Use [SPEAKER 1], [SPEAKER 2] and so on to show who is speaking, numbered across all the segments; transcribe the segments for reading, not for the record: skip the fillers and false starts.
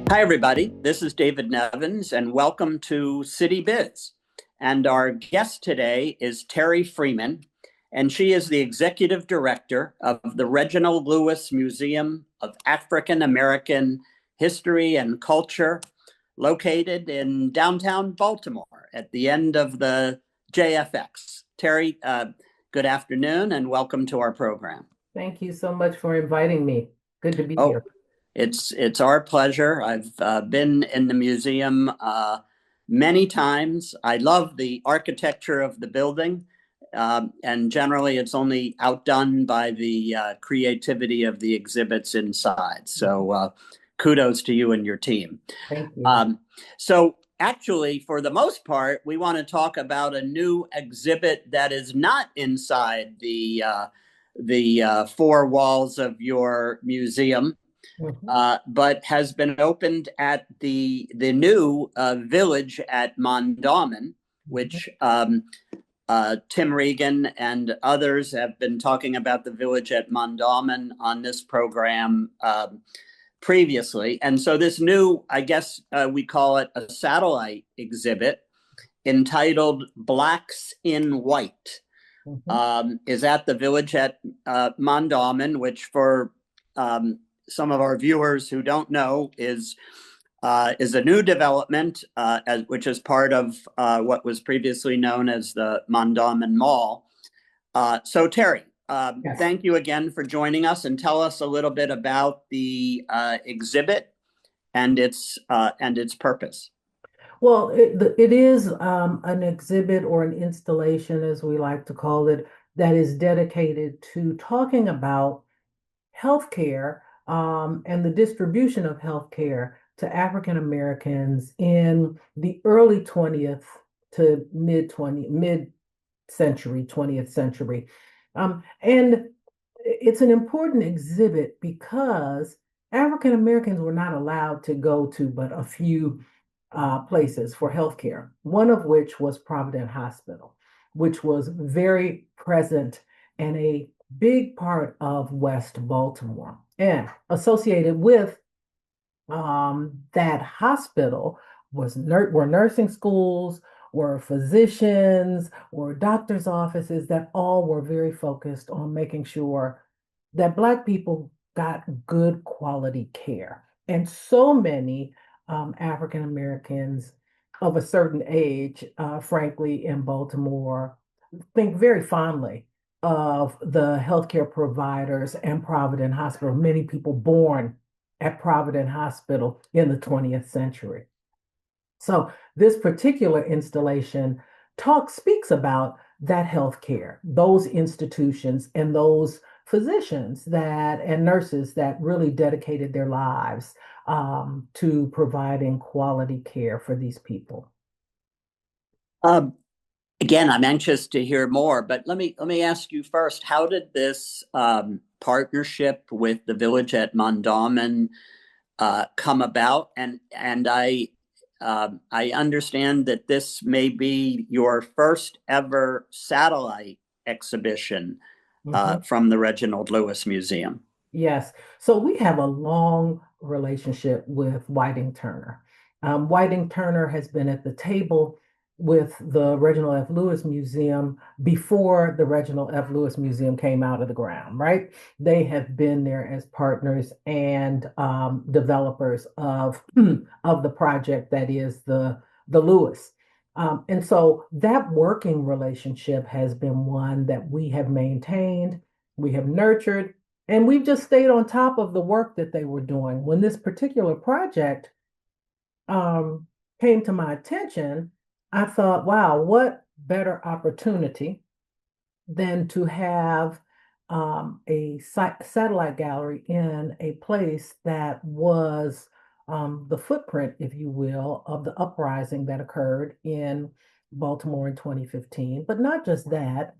[SPEAKER 1] Hi, everybody. This is David Nevins, and welcome to City Biz. And our guest today is Terri Freeman, and she is the executive director of the Reginald Lewis Museum of African American History and Culture, located in downtown Baltimore at the end of the JFX. Terri, good afternoon, and welcome to our program.
[SPEAKER 2] Thank you so much for inviting me. Good to be
[SPEAKER 1] Oh,
[SPEAKER 2] here.
[SPEAKER 1] it's our pleasure. I've been in the museum many times. I love the architecture of the building, and generally, it's only outdone by the creativity of the exhibits inside. So, kudos to you and your team.
[SPEAKER 2] Thank you.
[SPEAKER 1] So, actually, for the most part, we want to talk about a new exhibit that is not inside the four walls of your museum,
[SPEAKER 2] Mhm.
[SPEAKER 1] but has been opened at the new village at Mondawmin,
[SPEAKER 2] Mhm.
[SPEAKER 1] which Tim Regan and others have been talking about the village at Mondawmin on this program previously. And so this new, I guess we call it a satellite exhibit entitled Blacks in White,
[SPEAKER 2] Mhm.
[SPEAKER 1] is at the village at Mondawmin, which for um, some of our viewers who don't know is a new development, which is part of what was previously known as the Mondawmin Mall. So Terri,
[SPEAKER 2] Yes.
[SPEAKER 1] thank you again for joining us, and tell us a little bit about the exhibit and its purpose.
[SPEAKER 2] Well, it is an exhibit or an installation, as we like to call it, that is dedicated to talking about healthcare and the distribution of healthcare to African Americans in the early 20th to mid century, 20th century. And it's an important exhibit because African Americans were not allowed to go to but a few places for healthcare, one of which was Providence Hospital, which was very present and a big part of West Baltimore. And associated with that hospital were nursing schools, were physicians, were doctors' offices that all were very focused on making sure that Black people got good quality care. And so many African Americans of a certain age, frankly, in Baltimore, think very fondly of the healthcare providers and Providence Hospital. Many people born at Providence Hospital in the 20th century. So this particular installation speaks about that healthcare, those institutions and those physicians that and nurses that really dedicated their lives to providing quality care for these people.
[SPEAKER 1] Um, Again, I'm anxious to hear more, but let me ask you first: how did this partnership with the village at Mondawmin come about? And I understand that this may be your first ever satellite exhibition
[SPEAKER 2] Mhm.
[SPEAKER 1] from the Reginald Lewis Museum.
[SPEAKER 2] Yes. So we have a long relationship with Whiting Turner. Whiting Turner has been at the table with the Reginald F. Lewis Museum before the Reginald F. Lewis Museum came out of the ground, right? They have been there as partners and developers of, of the project that is the Lewis. And so that working relationship has been one that we have maintained, we have nurtured, and we've just stayed on top of the work that they were doing. When this particular project um, came to my attention, I thought, wow, what better opportunity than to have a satellite gallery in a place that was the footprint, if you will, of the uprising that occurred in Baltimore in 2015. But not just that,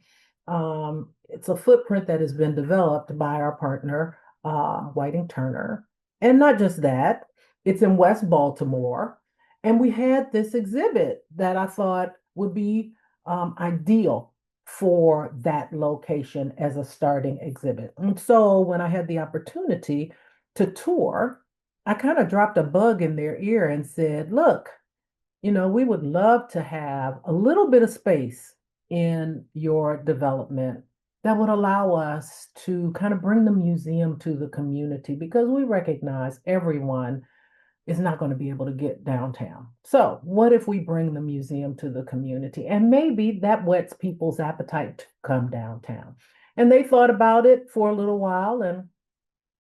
[SPEAKER 2] it's a footprint that has been developed by our partner, Whiting Turner. And not just that, it's in West Baltimore. And we had this exhibit that I thought would be ideal for that location as a starting exhibit. And so when I had the opportunity to tour I kind of dropped a bug in their ear and said, look, we would love to have a little bit of space in your development that would allow us to kind of bring the museum to the community because we recognize everyone is not going to be able to get downtown. So, what if we bring the museum to the community? And maybe that whets people's appetite to come downtown. And they thought about it for a little while and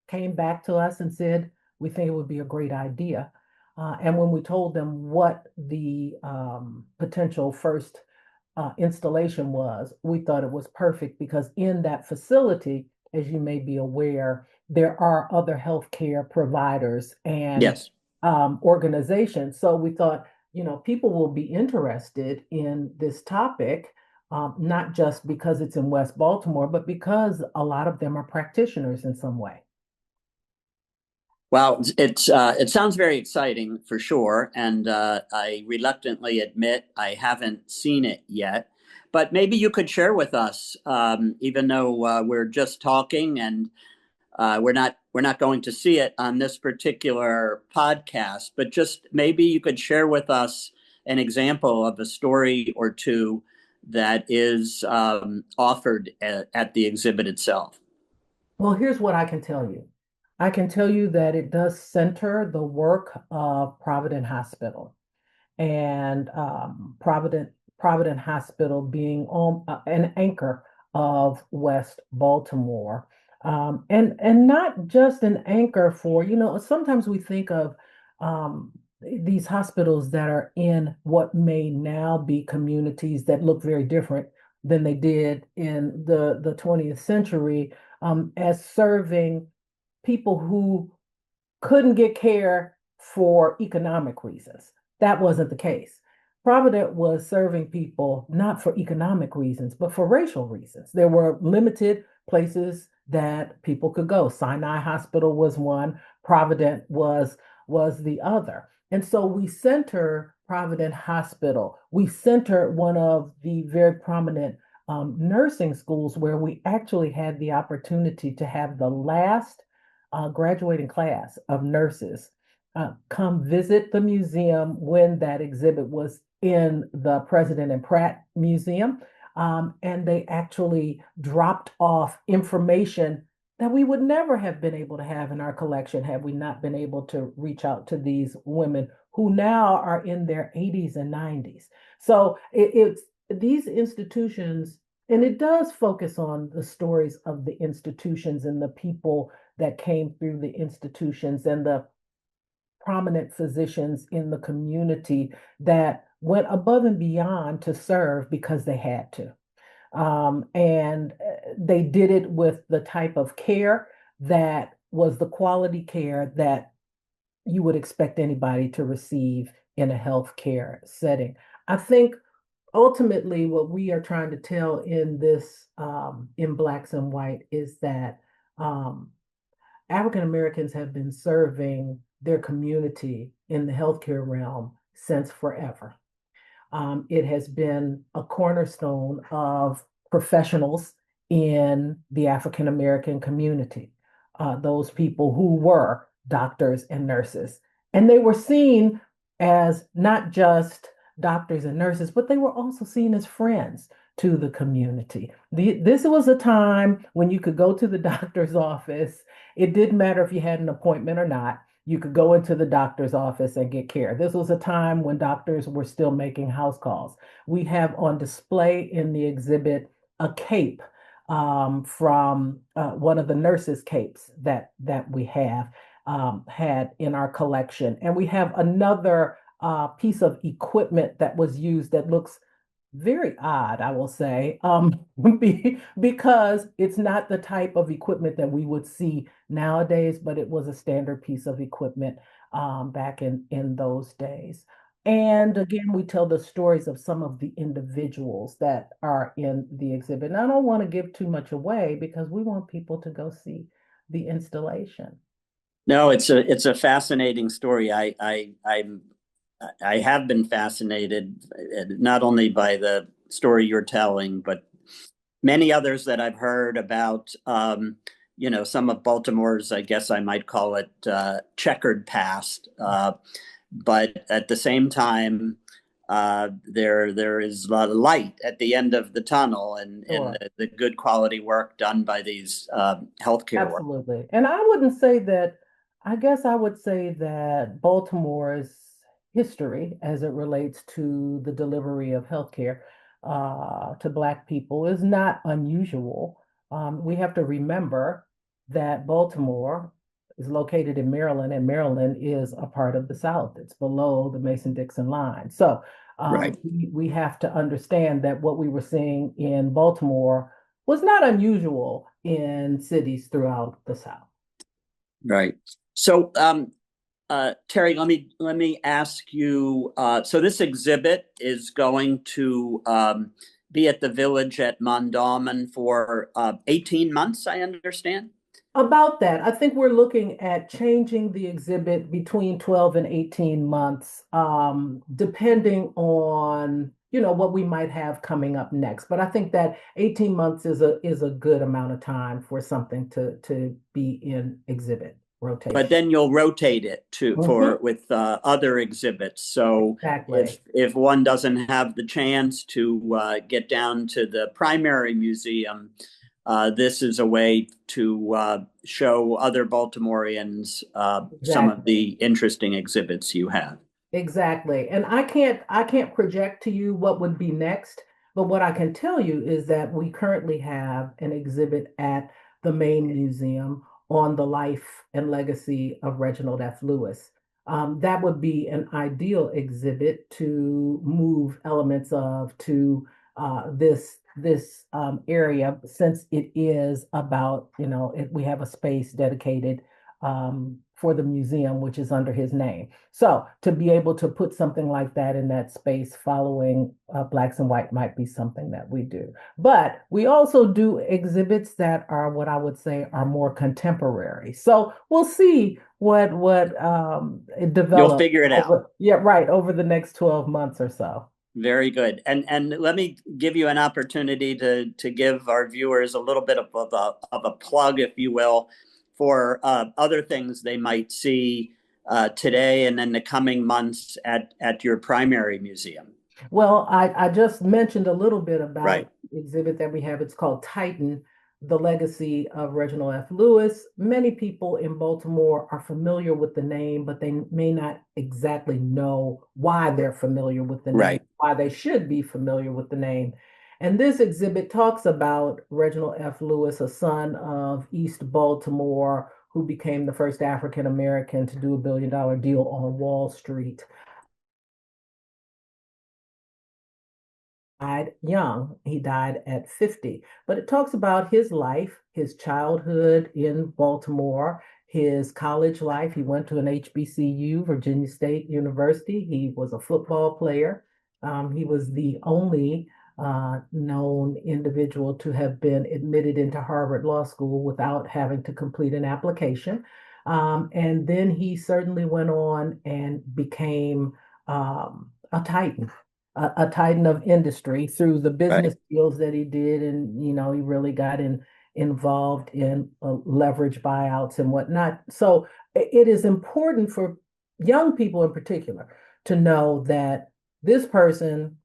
[SPEAKER 2] came back to us and said, we think it would be a great idea. And when we told them what the potential first installation was, we thought it was perfect because in that facility, as you may be aware, there are other healthcare providers and
[SPEAKER 1] Yes.
[SPEAKER 2] organizations. So we thought, people will be interested in this topic, not just because it's in West Baltimore, but because a lot of them are practitioners in some way.
[SPEAKER 1] Well, it sounds very exciting for sure, and I reluctantly admit I haven't seen it yet. But maybe you could share with us, even though we're just talking and we're not going to see it on this particular podcast, but just maybe you could share with us an example of a story or two that is offered at the exhibit itself.
[SPEAKER 2] Well, here's what I can tell you. I can tell you that it does center the work of Provident Hospital and Provident Hospital being on an anchor of West Baltimore, and not just an anchor for sometimes we think of these hospitals that are in what may now be communities that look very different than they did in the 20th century, as serving people who couldn't get care for economic reasons. That wasn't the case. Provident was serving people not for economic reasons, but for racial reasons. There were limited places that people could go. Sinai Hospital was one, Provident was the other. And so we center Provident Hospital. We center one of the very prominent nursing schools where we actually had the opportunity to have the last graduating class of nurses come visit the museum when that exhibit was in the President and Pratt Museum. And they actually dropped off information that we would never have been able to have in our collection had we not been able to reach out to these women who now are in their 80s and 90s. So it's these institutions, and it does focus on the stories of the institutions and the people that came through the institutions and the prominent physicians in the community that went above and beyond to serve because they had to. And they did it with the type of care that was the quality care that you would expect anybody to receive in a healthcare setting. I think ultimately what we are trying to tell in this, in Blacks and White, is that African Americans have been serving their community in the healthcare realm since forever. It has been a cornerstone of professionals in the African American community, those people who were doctors and nurses. And they were seen as not just doctors and nurses, but they were also seen as friends to the community. This was a time when you could go to the doctor's office. It didn't matter if you had an appointment or not. You could go into the doctor's office and get care. This was a time when doctors were still making house calls. We have on display in the exhibit a cape from one of the nurses' capes that we have had in our collection. And we have another piece of equipment that was used that looks very odd, I will say, because it's not the type of equipment that we would see nowadays, but it was a standard piece of equipment back in those days. And again, we tell the stories of some of the individuals that are in the exhibit. And I don't want to give too much away because we want people to go see the installation.
[SPEAKER 1] No, it's a fascinating story. I have been fascinated not only by the story you're telling, but many others that I've heard about some of Baltimore's, I guess I might call it checkered past. But at the same time, there is a lot of light at the end of the tunnel, and
[SPEAKER 2] Sure.
[SPEAKER 1] the good quality work done by these healthcare workers.
[SPEAKER 2] Absolutely. And I wouldn't say that, I guess I would say that Baltimore's history as it relates to the delivery of healthcare to Black people is not unusual. We have to remember that Baltimore is located in Maryland, and Maryland is a part of the South. It's below the Mason-Dixon line. So
[SPEAKER 1] Right,
[SPEAKER 2] we have to understand that what we were seeing in Baltimore was not unusual in cities throughout the South.
[SPEAKER 1] right. So, Terri, let me ask you. So this exhibit is going to be at the Village at Mondawmin for 18 months, I understand.
[SPEAKER 2] About that, I think we're looking at changing the exhibit between 12 and 18 months, depending on, what we might have coming up next. But I think that 18 months is a good amount of time for something to be in exhibit
[SPEAKER 1] But
[SPEAKER 2] rotation.
[SPEAKER 1] then you'll rotate it to for
[SPEAKER 2] Mhm.
[SPEAKER 1] with other exhibits. So
[SPEAKER 2] Exactly.
[SPEAKER 1] if one doesn't have the chance to get down to the primary museum, this is a way to show other Baltimoreans some of
[SPEAKER 2] Exactly.
[SPEAKER 1] the interesting exhibits you have.
[SPEAKER 2] Exactly. And I can't project to you what would be next, but what I can tell you is that we currently have an exhibit at the main museum on the life and legacy of Reginald F. Lewis. That would be an ideal exhibit to move elements of to this area, since it is about, we have a space dedicated for the museum, which is under his name. So to be able to put something like that in that space following Blacks and White might be something that we do. But we also do exhibits that are what I would say are more contemporary. So we'll see what it
[SPEAKER 1] You'll
[SPEAKER 2] develops
[SPEAKER 1] figure it out.
[SPEAKER 2] over, yeah, right, over the next 12 months or so.
[SPEAKER 1] Very good. And let me give you an opportunity to give our viewers a little bit of a plug, if you will, for other things they might see today and in the coming months at your primary museum.
[SPEAKER 2] Well, I just mentioned a little bit
[SPEAKER 1] Right.
[SPEAKER 2] about the exhibit that we have. It's called Titan, The Legacy of Reginald F. Lewis. Many people in Baltimore are familiar with the name, but they may not exactly know why they're familiar with the name,
[SPEAKER 1] Right.
[SPEAKER 2] why they should be familiar with the name. And this exhibit talks about Reginald F. Lewis, a son of East Baltimore, who became the first African American to do $1 billion deal on Wall Street. Died young. He died at 50. But it talks about his life, his childhood in Baltimore, his college life. He went to an HBCU, Virginia State University. He was a football player. He was the only known individual to have been admitted into Harvard Law School without having to complete an application. And then he certainly went on and became a titan, a titan of industry through the business
[SPEAKER 1] Right.
[SPEAKER 2] deals that he did. And, he really got involved in leverage buyouts and whatnot. So it is important for young people in particular to know that this person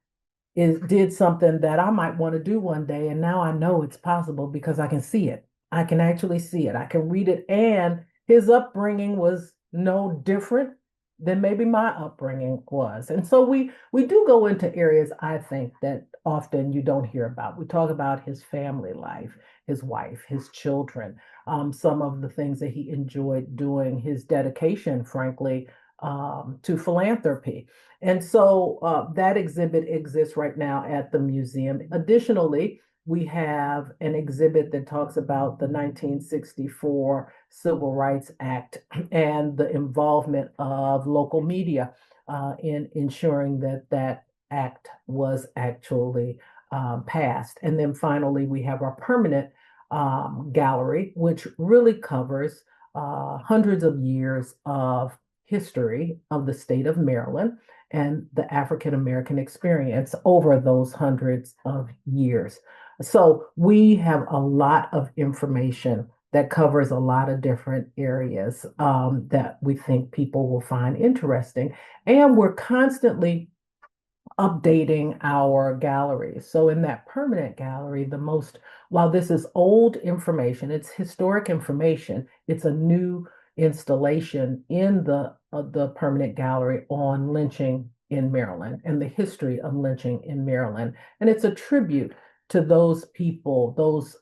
[SPEAKER 2] did something that I might want to do one day. And now I know it's possible because I can see it. I can actually see it. I can read it. And his upbringing was no different than maybe my upbringing was. And so we do go into areas, I think, that often you don't hear about. We talk about his family life, his wife, his children, some of the things that he enjoyed doing, his dedication, frankly, to philanthropy. And so that exhibit exists right now at the museum. Additionally, we have an exhibit that talks about the 1964 Civil Rights Act and the involvement of local media in ensuring that that act was actually passed. And then finally, we have our permanent gallery, which really covers hundreds of years of history of the state of Maryland and the African American experience over those hundreds of years. So we have a lot of information that covers a lot of different areas that we think people will find interesting. And we're constantly updating our gallery. So in that permanent gallery, while this is old information, it's historic information, it's a new installation in the permanent gallery on lynching in Maryland and the history of lynching in Maryland. And it's a tribute to those people,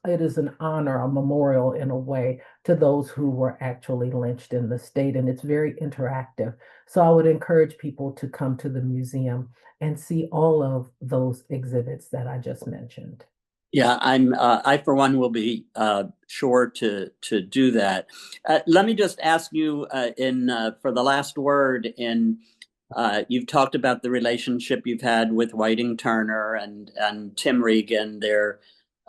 [SPEAKER 2] it is an honor, a memorial in a way to those who were actually lynched in the state. And it's very interactive. So I would encourage people to come to the museum and see all of those exhibits that I just mentioned.
[SPEAKER 1] Yeah, I for one will be sure to do that. Let me just ask you in for the last word. You've talked about the relationship you've had with Whiting Turner and Tim Regan, their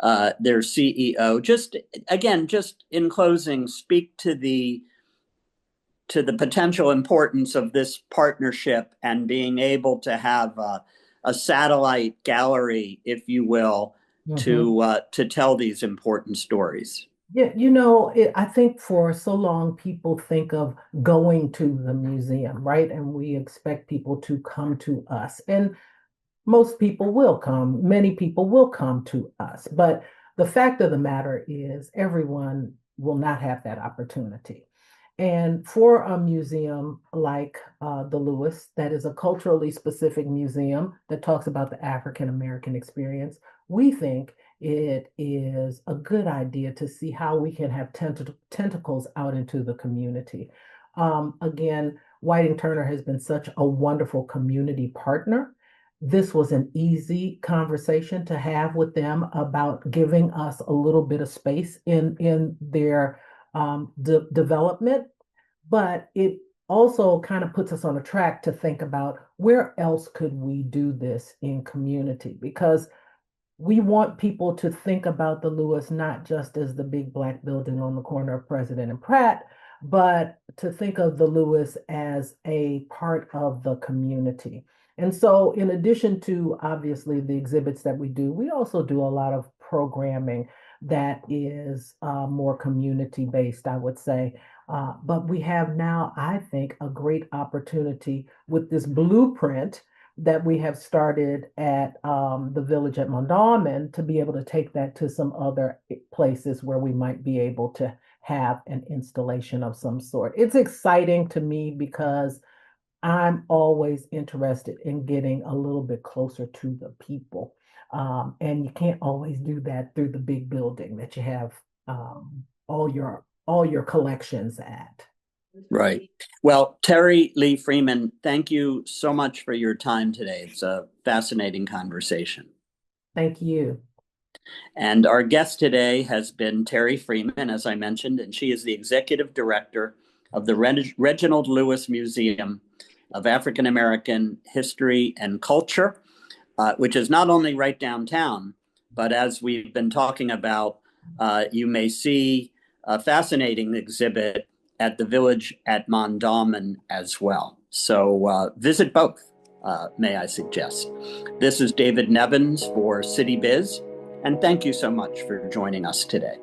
[SPEAKER 1] CEO. Just again, just in closing, speak to the potential importance of this partnership and being able to have a satellite gallery, if you will,
[SPEAKER 2] Mhm.
[SPEAKER 1] to tell these important stories.
[SPEAKER 2] Yeah, I think for so long people think of going to the museum, right? And we expect people to come to us. And most people will come, many people will come to us. But the fact of the matter is, everyone will not have that opportunity. And for a museum like the Lewis, that is a culturally specific museum that talks about the African American experience, we think it is a good idea to see how we can have tentacles out into the community. Again, Whiting Turner has been such a wonderful community partner. This was an easy conversation to have with them about giving us a little bit of space in their development, but it also kind of puts us on a track to think about where else could we do this in community, because we want people to think about the Lewis not just as the big black building on the corner of President and Pratt, but to think of the Lewis as a part of the community. And so, in addition to obviously the exhibits that we do, we also do a lot of programming that is more community based, I would say. But we have now, I think, a great opportunity with this blueprint that we have started at the village at Mondawmin to be able to take that to some other places where we might be able to have an installation of some sort. It's exciting to me because I'm always interested in getting a little bit closer to the people. And you can't always do that through the big building that you have all your collections at.
[SPEAKER 1] Right. Well, Terri Lee Freeman, thank you so much for your time today. It's a fascinating conversation.
[SPEAKER 2] Thank you.
[SPEAKER 1] And our guest today has been Terri Freeman, as I mentioned, and she is the executive director of the Reginald Lewis Museum of African American History and Culture, which is not only right downtown, but as we've been talking about, you may see a fascinating exhibit at the village at Mondawmin as well. So visit both, may I suggest. This is David Nevins for City Biz, and thank you so much for joining us today.